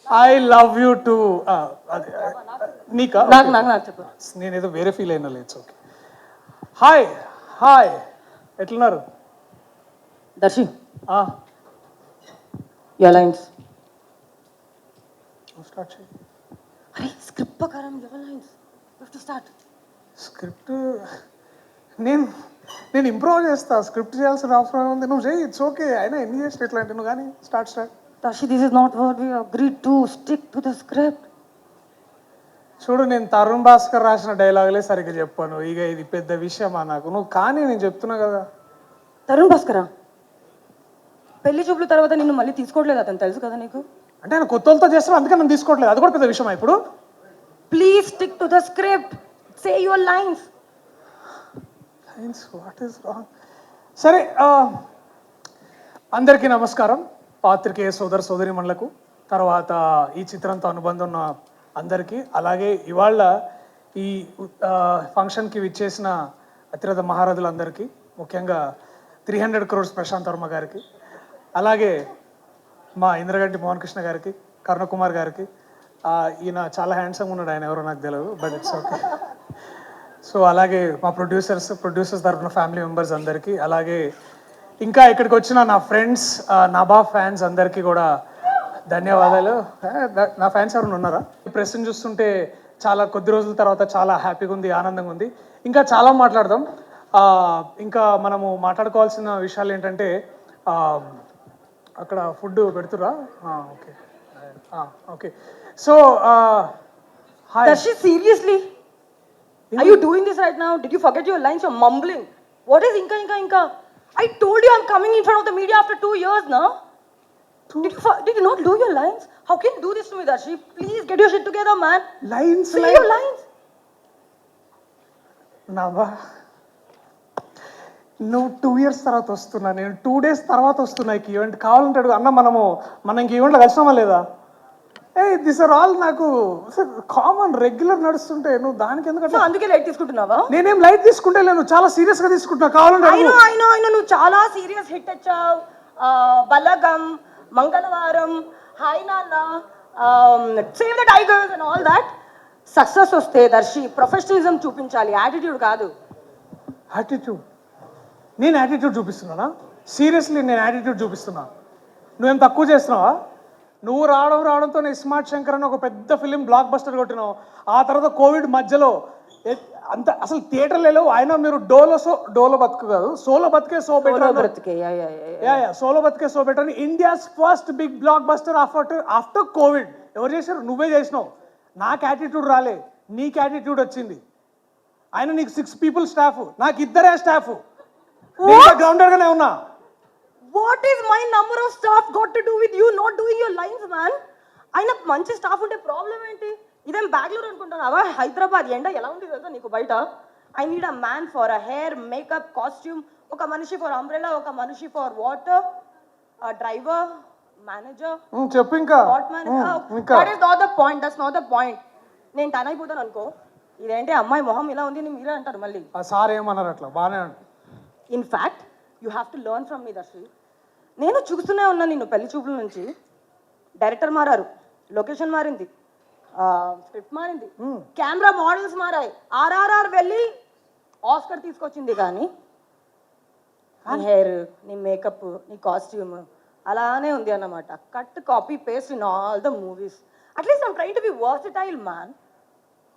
I love you to నీకా నాకు నాకు నాకు చెప్పు. నేనేదో వేరే ఫీల్ అయినా లేదు. ఓకే. హాయ్ హాయ్, ఎట్లున్నారు? Darsi your lines. స్టార్ట్ చేయి. అరే స్క్రిప్ట్ ప్రకారం your lines you have to start. Script నేను నేను ఇంప్రూవ్ చేస్తా. స్క్రిప్ట్ చేయాల్సిన అవసరం ఉంది. నువ్వు చేయి, ఇట్స్ ఓకే. అయినా ఎన్ని చేసిన ఎట్లా అంటే నువ్వు కానీ start. Darshi this is not what we agreed to. Stick to the script. చూడు, నేను తరుణ్ భాస్కర్ రాసిన డైలాగులే సరిగ్గా చెప్పాను. ఇక ఇది పెద్ద విషయమా నాకు? నువ్వు కానీ నేను చెప్తున్నా కదా. తరుణ్ భాస్కరా పెళ్లి చూపుల తర్వాత నిన్ను మళ్ళీ తీసుకోవట్లేదు అతను, తెలుసు కదా నీకు? అంటే ఆయన కొత్తలతో చేస్తాను, అందుకే నన్ను తీసుకోవట్లేదు. అది కూడా పెద్ద విషయమా ఇప్పుడు? Please stick to the script. Say your lines. Lines? What is wrong? సరే, అందరికీ నమస్కారం. పాత్రికేయ సోదర సోదరిమణులకు, తర్వాత ఈ చిత్రంతో అనుబంధం ఉన్న అందరికీ, అలాగే ఇవాళ ఈ ఫంక్షన్కి విచ్చేసిన అతిరథ మహారథులందరికీ, ముఖ్యంగా 300 crores ప్రశాంత్ వర్మ గారికి, అలాగే మా ఇంద్రగంటి మోహన్ కృష్ణ గారికి, కరుణకుమార్ గారికి. ఈయన చాలా హ్యాండ్సమ్ ఉన్నాడు, ఆయన ఎవరో నాకు తెలియదు, బట్ ఇట్స్ ఓకే. సో అలాగే మా ప్రొడ్యూసర్స్ తరఫున ఫ్యామిలీ మెంబర్స్ అందరికీ, అలాగే ఇంకా ఇక్కడికి వచ్చిన నా ఫ్రెండ్స్, నాబా ఫ్యాన్స్ అందరికీ కూడా ధన్యవాదాలు. నా ఫ్యాన్స్ ఎవరైనా ఉన్నారా? ఈ ప్రెస్ని చూస్తుంటే చాలా కొద్ది రోజుల తర్వాత చాలా హ్యాపీగా ఉంది, ఆనందంగా ఉంది. ఇంకా చాలా మాట్లాడదాం. ఇంకా మనము మాట్లాడుకోవాల్సిన విషయాలు ఏంటంటే, అక్కడ ఫుడ్ పెడుతురా? Okay okay. So hi Darshi, seriously? Are you doing this right now? Did you forget your lines? You're mumbling. What is inka? I told you I'm coming in front of the media after 2 years now. Did you not do your lines? How can you do this to me, Darshi? Please get your shit together, man. Lines Say your lines. నవ్వా, నువ్వు 2 years తర్వాత వస్తున్నా, నేను 2 days తర్వాత వస్తున్నా. ఈ event కావాలంటే అడుగు అన్న, మనం ఇంక ఈవెంట్లో కలిసినామా లేదా? దిస్ ఆర్ ఆల్ నాకు కామన్ రెగ్యులర్ నడుస్తుంటే నువ్వు దానికి So, ఎందుకంటే అందుకే లైట్ తీసుకుంటున్నావా? నేనేం లైట్ తీసుకుంటే లేను, చాలా సీరియస్గా తీసుకుంటున్నా. కావాలంటే I అడుగు. know. నువ్వు చాలా సీరియస్ హిట్ వచ్చావు. బలగం, మంగళవారం, హాయ్ నాన్న, save the tigers and all that. Success వస్తే దర్శి ప్రొఫెషనలిజం చూపించాలి, యాటిట్యూడ్ కాదు. యాటిట్యూడ్? నేను యాటిట్యూడ్ చూపిస్తున్నానా? సీరియస్లీ నేను యాటిట్యూడ్ చూపిస్తున్నా? నువ్వేం తక్కువ చేస్తున్నావా? నువ్వు రావడంతో నేను స్మార్ట్ శంకర్ అని ఒక పెద్ద ఫిలిం బ్లాక్ బస్టర్ కొట్టినావు. ఆ తర్వాత కోవిడ్ మధ్యలో అంత అసలు థియేటర్లు లేవు. అయినా మీరు డోలో బతుకు కాదు, సోలో బతికే సో బెటర్, సోలో బతికే సో బెటర్ అని India's first big blockbuster after covid ఎవరు చేశారు? నువ్వే చేసినావు. నాకు యాటిట్యూడ్ రాలే, నీకు యాటిట్యూడ్ వచ్చింది. ఆయన నీకు 6 people స్టాఫ్, నాకు 2 స్టాఫ్. గ్రౌండర్గానే ఉన్నా. What is my number of staff got to do with you not doing your lines, man? అయినా మంచి స్టాఫ్ ఉంటే ప్రాబ్లం ఏంటి? ఇదేం బెంగళూరు అనుకుంటున్నావా? హైదరాబాద్ ఎండ ఎలా ఉంది కదా నీకు బయట. I need a man for a hair, makeup, costume, ఒక మనిషి ఫర్ అంబ్రెలా, ఒక మనిషి ఫర్ వాటర్, డ్రైవర్, మేనేజర్. చెప్పు ఇంకా. That is not the point, that's not the point. నేను టన్ అయిపోతాను అనుకో, ఇదేంటి అమ్మాయి మొహం ఇలా ఉంది అని మీరే అంటారు మళ్ళీ. సార్ ఏమన్నారు? అట్లా బాగానే. In fact you have to learn from me Darshi. నేను చూస్తూనే ఉన్నా నిన్ను పెళ్లి చూపుల నుంచి. డైరెక్టర్ మారారు, లొకేషన్ మారింది, స్క్రిప్ట్ మారింది, కెమెరా మోడల్స్ మారాయి, RRR వెళ్ళి ఆస్కర్ తీసుకొచ్చింది. కానీ నీ హెయిర్, నీ మేకప్, నీ కాస్ట్యూమ్ అలానే ఉంది అన్నమాట. Cut copy paste in all the movies. At least I'm trying to be versatile man.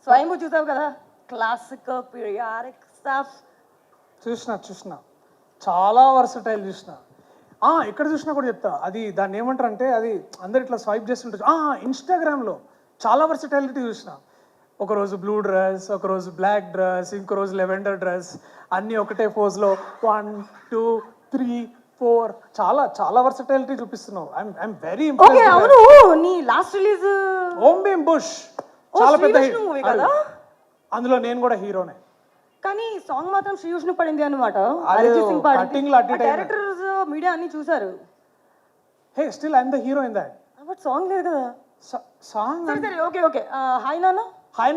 Swayambhu చూసావు కదా, క్లాసిక్ పీరియాడిక్ స్టఫ్. చూసిన చాలా వర్సటైల్ చూసిన. ఎక్కడ చూసినా కూడా చెప్తా, అది దాన్ని ఏమంటారు అంటే, అది అందరు ఇట్లా స్వైప్ చేస్తుంటారు. ఇన్స్టాగ్రామ్లో చాలా వర్సటైలిటీ చూసిన. ఒకరోజు బ్లూ డ్రెస్, ఒకరోజు బ్లాక్ డ్రెస్, ఇంకో రోజు లెవెండర్ డ్రెస్, అన్నీ ఒకటే పోజ్లో 1 2 3 4 చాలా వర్సటైలిటీ చూపిస్తున్నావు. I'm very impressed. అవును, నీ లాస్ట్ రిలీజ్ ఓం భీమ్ బుష్ చాలా పెద్ద మూవీ కదా, అందులో నేను కూడా హీరోనే. కానీ సాంగ్ మాత్రం శ్రీ విష్ణు పడింది అనమాట. డైరెక్టర్స్, మీడియా అన్ని చూసారు. Hey, still I'm the hero in that. But song లేదు కదా. సాంగ్ సరే ఓకే. హాయ్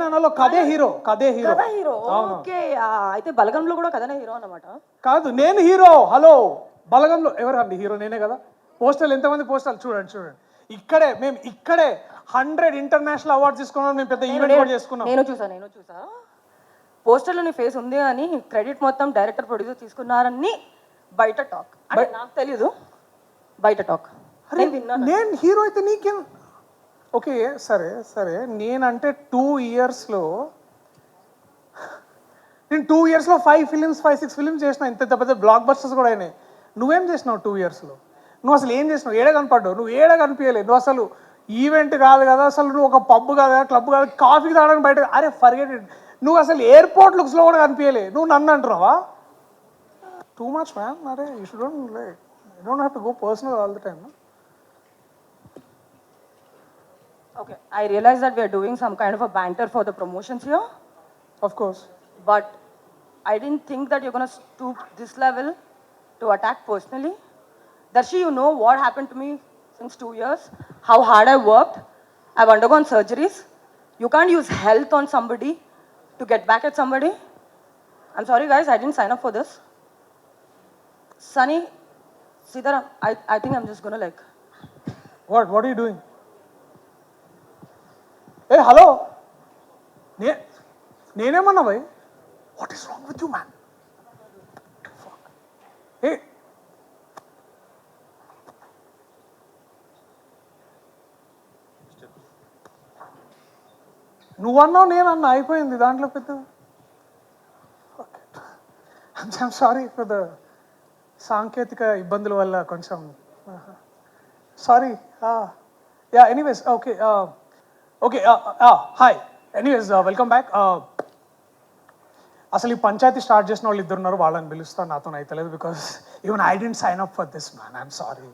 నాన్నలో కదే హీరో. ఓకే, అయితే బలగంలో కూడా కథనే హీరో అన్నమాట. కాదు, నేను హీరో. హలో, బలగంలో ఎవరండి హీరో? నేనే కదా. పోస్టర్లు ఎంతమంది పోస్టర్లు చూడండి. ఇక్కడే 100 ఇంటర్నేషనల్ అవార్డ్స్ తీసుకున్నాం, మేము పెద్ద ఈవెంట్ కూడా చేసుకున్నాం. నేను చూసా పోస్టర్లో నీ ఫేస్ ఉంది అని క్రెడిట్ మొత్తం డైరెక్టర్ ప్రొడ్యూసర్ తీసుకున్నారని బయట టాక్. అంటే నాకు తెలీదు, బయట టాక్. నేను హీరో అయితే నీకేం? ఓకే సరే సరే, నేనంటే 2 ఇయర్స్లో నేను 2 ఇయర్స్లో 5 ఫిలిమ్స్ 5-6 ఫిలిమ్స్ చేసిన, ఇంత పెద్ద బ్లాక్ బస్టర్స్ కూడా అయినాయి. నువ్వేం చేసినావు 2 ఇయర్స్లో? నువ్వు అసలు ఏం చేసినావు? ఏడ కనపడ్డావు? నువ్వు ఏడ కనిపించలేదు. నువ్వు అసలు ఈవెంట్ కాదు కదా, అసలు నువ్వు ఒక పబ్ కాదు కదా, క్లబ్ కాదు, కాఫీకి తాగడానికి బయట, అరే ఫర్గెట్ ఇట్. నువ్వు అసలు ఎయిర్పోర్ట్ లుక్స్లో కూడా కనిపించలే. నువ్వు నన్ను అంటున్నావా? Too much man. అరే you shouldn't like, you don't have to go personal all the time. Okay, I realize that we are doing some kind of a banter for the promotions here, Of course. but I didn't think that you're gonna stoop this level to attack personally. Darshi, you know what happened to me since 2 years, how hard I worked. I've undergone surgeries. You can't use health on somebody to get back at somebody. I'm sorry guys, I didn't sign up for this. Sunny, Sitaram, I think I'm just gonna like... What are you doing? ఏ hello, నేనేమన్నా భయ్? What is wrong with you man? ఏ నువ్వన్నావు నేనన్నా, అయిపోయింది దాంట్లో పెద్ద. I'm sorry for the సాంకేతిక ఇబ్బందుల వల్ల కొంచెం sorry. Yeah anyways okay okay hi, anyways welcome back. అసలు ఈ పంచాయతీ స్టార్ట్ చేసిన వాళ్ళు 2 ఉన్నారు, వాళ్ళని పిలుస్తాను, నాతో అయితలేదు. Because even I didn't sign up for this man, I'm sorry.